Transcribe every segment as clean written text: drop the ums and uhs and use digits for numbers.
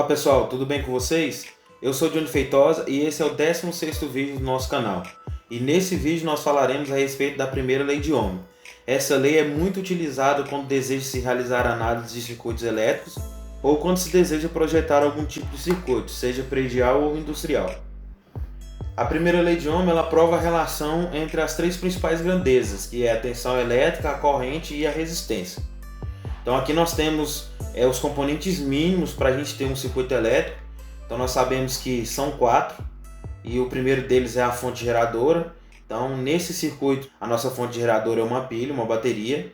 Fala pessoal, tudo bem com vocês? Eu sou Johnny Feitosa e esse é o 16º vídeo do nosso canal. E nesse vídeo nós falaremos a respeito da primeira lei de Ohm. Essa lei é muito utilizada quando deseja-se realizar análise de circuitos elétricos ou quando se deseja projetar algum tipo de circuito, seja predial ou industrial. A primeira lei de Ohm ela prova a relação entre as três principais grandezas, que é a tensão elétrica, a corrente e a resistência. Então aqui nós temos os componentes mínimos para a gente ter um circuito elétrico. Então nós sabemos que são 4 e o primeiro deles é a fonte geradora. Então nesse circuito a nossa fonte geradora é uma pilha, uma bateria.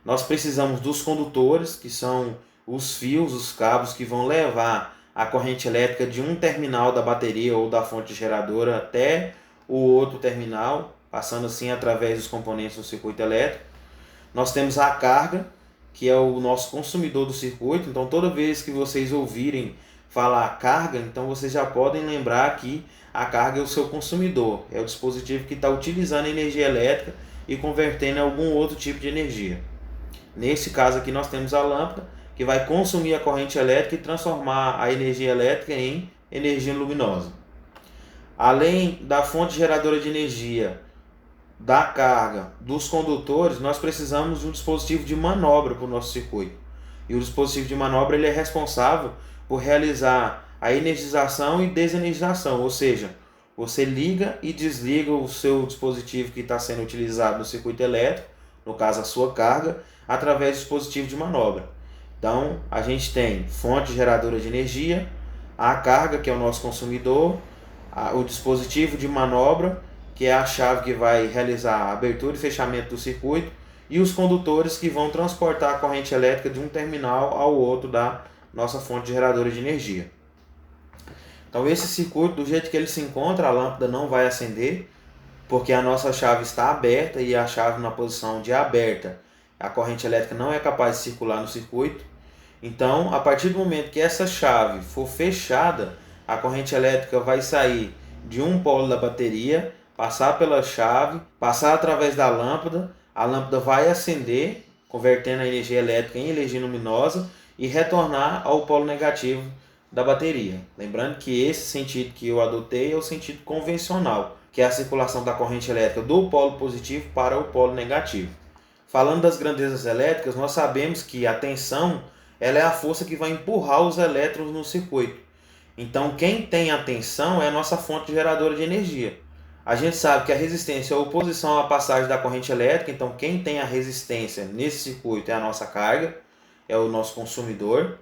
Nós precisamos dos condutores, que são os fios, os cabos que vão levar a corrente elétrica de um terminal da bateria ou da fonte geradora até o outro terminal, passando assim através dos componentes do circuito elétrico. Nós temos a carga, que é o nosso consumidor do circuito. Então toda vez que vocês ouvirem falar carga, então vocês já podem lembrar que a carga é o seu consumidor, é o dispositivo que está utilizando energia elétrica e convertendo em algum outro tipo de energia. Nesse caso aqui nós temos a lâmpada, que vai consumir a corrente elétrica e transformar a energia elétrica em energia luminosa. Além da fonte geradora de energia, da carga, dos condutores, nós precisamos de um dispositivo de manobra para o nosso circuito. E o dispositivo de manobra ele é responsável por realizar a energização e desenergização, ou seja, você liga e desliga o seu dispositivo que está sendo utilizado no circuito elétrico, no caso a sua carga, através do dispositivo de manobra. Então a gente tem fonte geradora de energia, a carga, que é o nosso consumidor, o dispositivo de manobra, que é a chave que vai realizar a abertura e fechamento do circuito, e os condutores que vão transportar a corrente elétrica de um terminal ao outro da nossa fonte geradora de energia. Então esse circuito, do jeito que ele se encontra, a lâmpada não vai acender, porque a nossa chave está aberta e a chave na posição de aberta, a corrente elétrica não é capaz de circular no circuito. Então, a partir do momento que essa chave for fechada, a corrente elétrica vai sair de um polo da bateria, passar pela chave, passar através da lâmpada, a lâmpada vai acender, convertendo a energia elétrica em energia luminosa e retornar ao polo negativo da bateria. Lembrando que esse sentido que eu adotei é o sentido convencional, que é a circulação da corrente elétrica do polo positivo para o polo negativo. Falando das grandezas elétricas, nós sabemos que a tensão ela é a força que vai empurrar os elétrons no circuito. Então quem tem a tensão é a nossa fonte geradora de energia. A gente sabe que a resistência é a oposição à passagem da corrente elétrica, então quem tem a resistência nesse circuito é a nossa carga, é o nosso consumidor.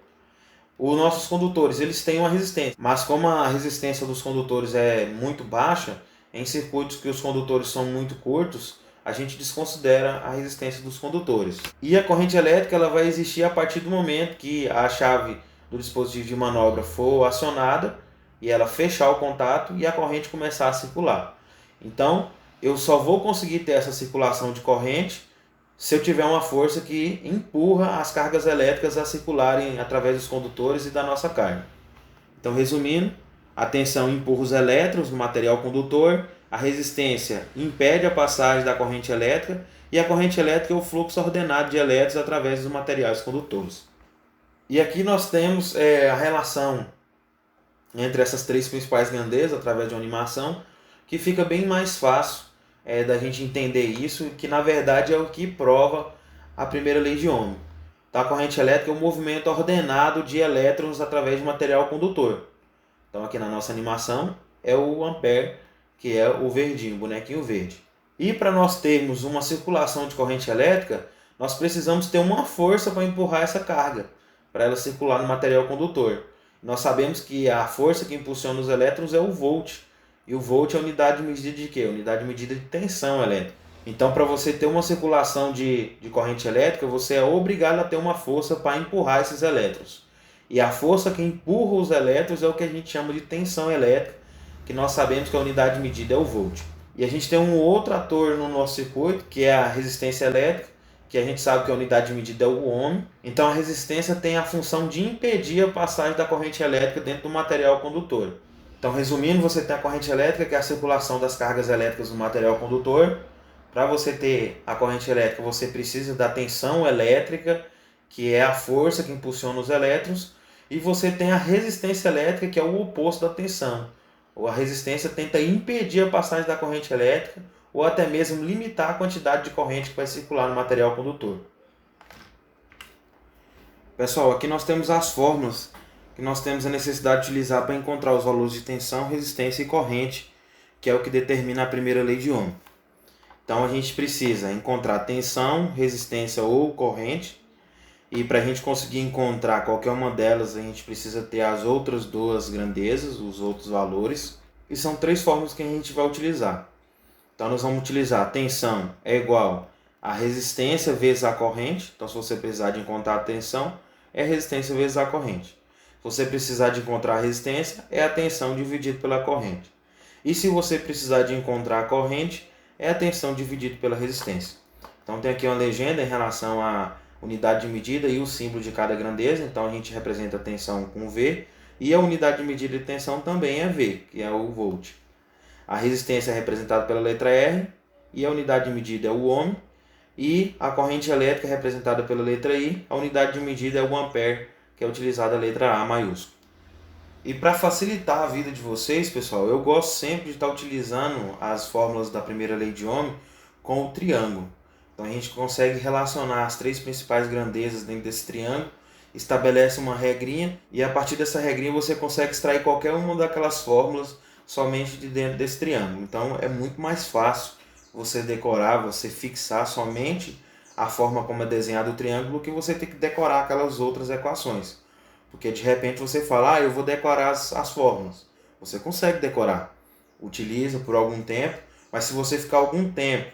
Os nossos condutores eles têm uma resistência, mas como a resistência dos condutores é muito baixa, em circuitos que os condutores são muito curtos, a gente desconsidera a resistência dos condutores. E a corrente elétrica ela vai existir a partir do momento que a chave do dispositivo de manobra for acionada e ela fechar o contato e a corrente começar a circular. Então, eu só vou conseguir ter essa circulação de corrente se eu tiver uma força que empurra as cargas elétricas a circularem através dos condutores e da nossa carga. Então, resumindo, a tensão empurra os elétrons no material condutor, a resistência impede a passagem da corrente elétrica e a corrente elétrica é o fluxo ordenado de elétrons através dos materiais condutores. E aqui nós temos a relação entre essas três principais grandezas através de uma animação, que fica bem mais fácil da gente entender isso, que na verdade é o que prova a primeira lei de Ohm. Então a corrente elétrica é um movimento ordenado de elétrons através de material condutor. Então aqui na nossa animação é o ampere, que é o verdinho, o bonequinho verde. E para nós termos uma circulação de corrente elétrica, nós precisamos ter uma força para empurrar essa carga, para ela circular no material condutor. Nós sabemos que a força que impulsiona os elétrons é o volt. E o volt é a unidade de medida de quê? A unidade de medida de tensão elétrica. Então, para você ter uma circulação de corrente elétrica, você é obrigado a ter uma força para empurrar esses elétrons. E a força que empurra os elétrons é o que a gente chama de tensão elétrica, que nós sabemos que a unidade de medida é o volt. E a gente tem um outro ator no nosso circuito, que é a resistência elétrica, que a gente sabe que a unidade de medida é o ohm. Então a resistência tem a função de impedir a passagem da corrente elétrica dentro do material condutor. Então, resumindo, você tem a corrente elétrica, que é a circulação das cargas elétricas no material condutor. Para você ter a corrente elétrica, você precisa da tensão elétrica, que é a força que impulsiona os elétrons. E você tem a resistência elétrica, que é o oposto da tensão. Ou a resistência tenta impedir a passagem da corrente elétrica ou até mesmo limitar a quantidade de corrente que vai circular no material condutor. Pessoal, aqui nós temos as fórmulas que nós temos a necessidade de utilizar para encontrar os valores de tensão, resistência e corrente, que é o que determina a primeira lei de Ohm. Então a gente precisa encontrar tensão, resistência ou corrente, e para a gente conseguir encontrar qualquer uma delas, a gente precisa ter as outras duas grandezas, os outros valores, e são três fórmulas que a gente vai utilizar. Então nós vamos utilizar a tensão é igual a resistência vezes a corrente. Então se você precisar de encontrar a tensão, é resistência vezes a corrente. Se você precisar de encontrar a resistência, é a tensão dividido pela corrente. E se você precisar de encontrar a corrente, é a tensão dividido pela resistência. Então tem aqui uma legenda em relação à unidade de medida e o símbolo de cada grandeza. Então a gente representa a tensão com V e a unidade de medida de tensão também é V, que é o volt. A resistência é representada pela letra R e a unidade de medida é o ohm. E a corrente elétrica é representada pela letra I, a unidade de medida é o ampere, que é utilizada a letra A maiúscula. E para facilitar a vida de vocês, pessoal, eu gosto sempre de estar utilizando as fórmulas da primeira lei de Ohm com o triângulo. Então a gente consegue relacionar as três principais grandezas dentro desse triângulo, estabelece uma regrinha e a partir dessa regrinha você consegue extrair qualquer uma daquelas fórmulas somente de dentro desse triângulo. Então é muito mais fácil você decorar, você fixar somente a forma como é desenhado o triângulo que você tem que decorar aquelas outras equações. Porque de repente você fala, eu vou decorar as fórmulas. Você consegue decorar, utiliza por algum tempo, mas se você ficar algum tempo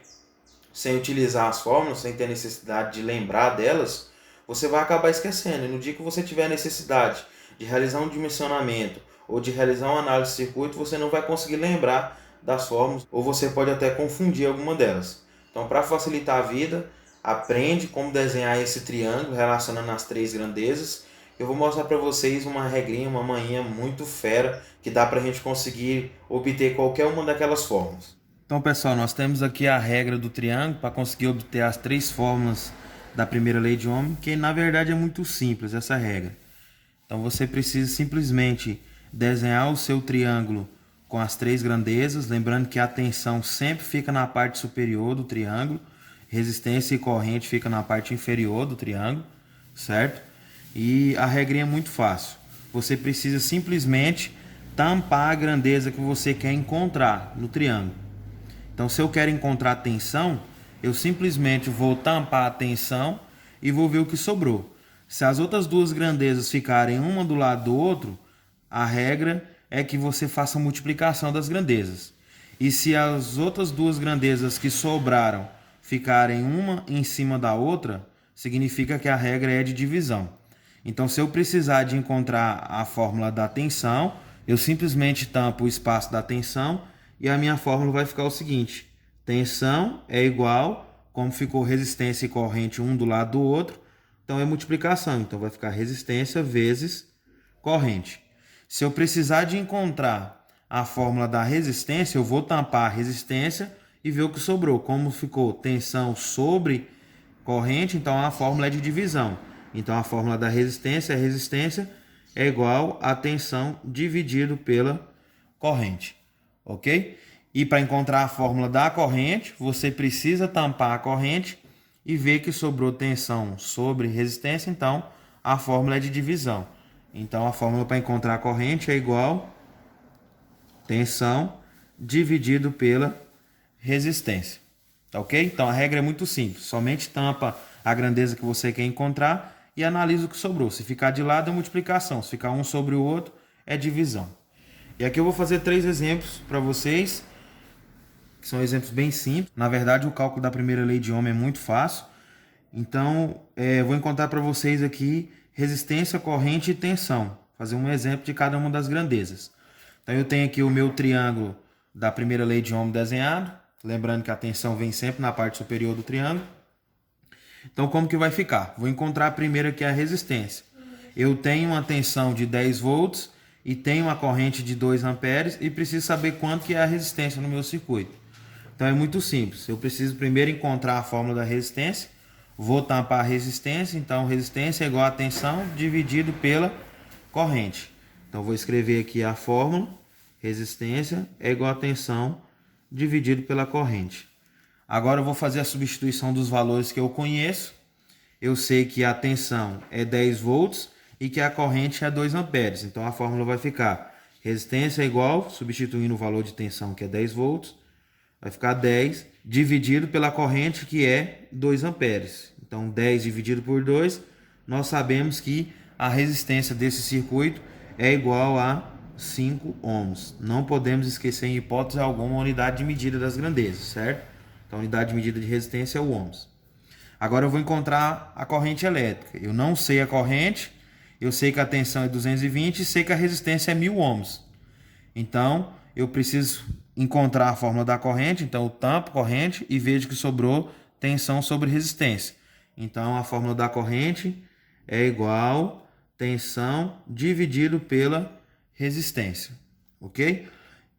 sem utilizar as fórmulas, sem ter necessidade de lembrar delas, você vai acabar esquecendo. E no dia que você tiver necessidade de realizar um dimensionamento ou de realizar uma análise de circuito, você não vai conseguir lembrar das fórmulas, ou você pode até confundir alguma delas. Então, para facilitar a vida, aprende como desenhar esse triângulo relacionando as três grandezas. Eu vou mostrar para vocês uma regrinha, uma manhinha muito fera, que dá para a gente conseguir obter qualquer uma daquelas fórmulas. Então, pessoal, nós temos aqui a regra do triângulo para conseguir obter as três fórmulas da primeira lei de Ohm, que na verdade é muito simples essa regra. Então, você precisa simplesmente desenhar o seu triângulo com as três grandezas, lembrando que a tensão sempre fica na parte superior do triângulo, resistência e corrente fica na parte inferior do triângulo, certo? E a regrinha é muito fácil. Você precisa simplesmente tampar a grandeza que você quer encontrar no triângulo. Então, se eu quero encontrar a tensão, eu simplesmente vou tampar a tensão e vou ver o que sobrou. Se as outras duas grandezas ficarem uma do lado do outro, a regra é que você faça a multiplicação das grandezas. E se as outras duas grandezas que sobraram ficarem uma em cima da outra, significa que a regra é de divisão. Então, se eu precisar de encontrar a fórmula da tensão, eu simplesmente tampo o espaço da tensão e a minha fórmula vai ficar o seguinte: tensão é igual, como ficou resistência e corrente um do lado do outro, então é multiplicação. Então vai ficar resistência vezes corrente. Se eu precisar de encontrar a fórmula da resistência, eu vou tampar a resistência e ver o que sobrou. Como ficou tensão sobre corrente, então a fórmula é de divisão. Então a fórmula da resistência é igual a tensão dividido pela corrente. Ok? E para encontrar a fórmula da corrente, você precisa tampar a corrente e ver que sobrou tensão sobre resistência, então a fórmula é de divisão. Então a fórmula para encontrar a corrente é igual tensão dividido pela resistência. Ok? Então a regra é muito simples, somente tampa a grandeza que você quer encontrar e analisa o que sobrou. Se ficar de lado é multiplicação, se ficar um sobre o outro é divisão. E aqui eu vou fazer 3 exemplos para vocês, que são exemplos bem simples. Na verdade, o cálculo da primeira lei de Ohm é muito fácil. Então, vou encontrar para vocês aqui resistência, corrente e tensão. Fazer um exemplo de cada uma das grandezas. Então, eu tenho aqui o meu triângulo da primeira lei de Ohm desenhado. Lembrando que a tensão vem sempre na parte superior do triângulo. Então, como que vai ficar? Vou encontrar primeiro aqui a resistência. Eu tenho uma tensão de 10 volts e tenho uma corrente de 2 amperes e preciso saber quanto que é a resistência no meu circuito. Então é muito simples. Eu preciso primeiro encontrar a fórmula da resistência. Vou tampar a resistência. Então resistência é igual a tensão dividido pela corrente. Então, vou escrever aqui a fórmula. Resistência é igual a tensão dividido pela corrente. Agora eu vou fazer a substituição dos valores que eu conheço. Eu sei que a tensão é 10 volts e que a corrente é 2 amperes. Então, a fórmula vai ficar resistência é igual, substituindo o valor de tensão, que é 10 volts, vai ficar 10 dividido pela corrente, que é 2 amperes. Então, 10 dividido por 2, nós sabemos que a resistência desse circuito é igual a 5 ohms. Não podemos esquecer em hipótese alguma a unidade de medida das grandezas, certo? Então, a unidade de medida de resistência é o ohms. Agora eu vou encontrar a corrente elétrica. Eu não sei a corrente, eu sei que a tensão é 220 e sei que a resistência é 1000 ohms. Então, eu preciso encontrar a fórmula da corrente. Então, eu tampo corrente e vejo que sobrou tensão sobre resistência. Então, a fórmula da corrente é igual tensão dividido pela resistência, ok?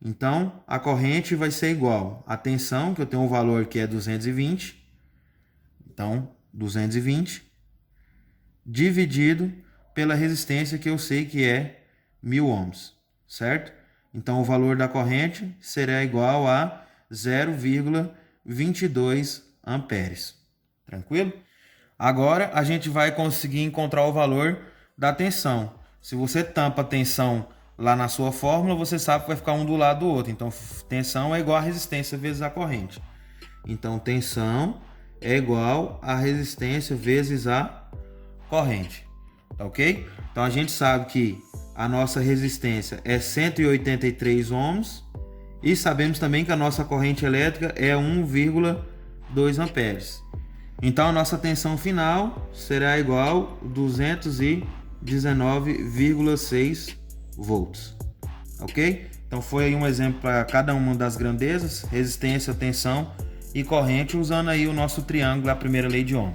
Então, a corrente vai ser igual a tensão, que eu tenho um valor que é 220. Então, 220 dividido pela resistência, que eu sei que é 1000 ohms, certo? Então, o valor da corrente será igual a 0,22 amperes. Tranquilo? Agora, a gente vai conseguir encontrar o valor da tensão. Se você tampa a tensão lá na sua fórmula, você sabe que vai ficar um do lado do outro. Então, tensão é igual a resistência vezes a corrente. Então, tensão é igual a resistência vezes a corrente. Tá ok? Então, a gente sabe que a nossa resistência é 183 ohms e sabemos também que a nossa corrente elétrica é 1,2 amperes. Então, a nossa tensão final será igual a 219,6 volts. Ok? Então, foi aí um exemplo para cada uma das grandezas: resistência, tensão e corrente, usando aí o nosso triângulo, a primeira lei de Ohm.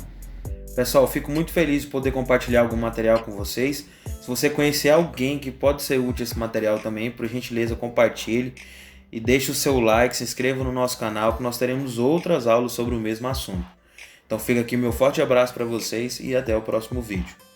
Pessoal, fico muito feliz de poder compartilhar algum material com vocês. Se você conhecer alguém que pode ser útil esse material também, por gentileza, compartilhe e deixe o seu like, se inscreva no nosso canal, que nós teremos outras aulas sobre o mesmo assunto. Então fica aqui meu forte abraço para vocês e até o próximo vídeo.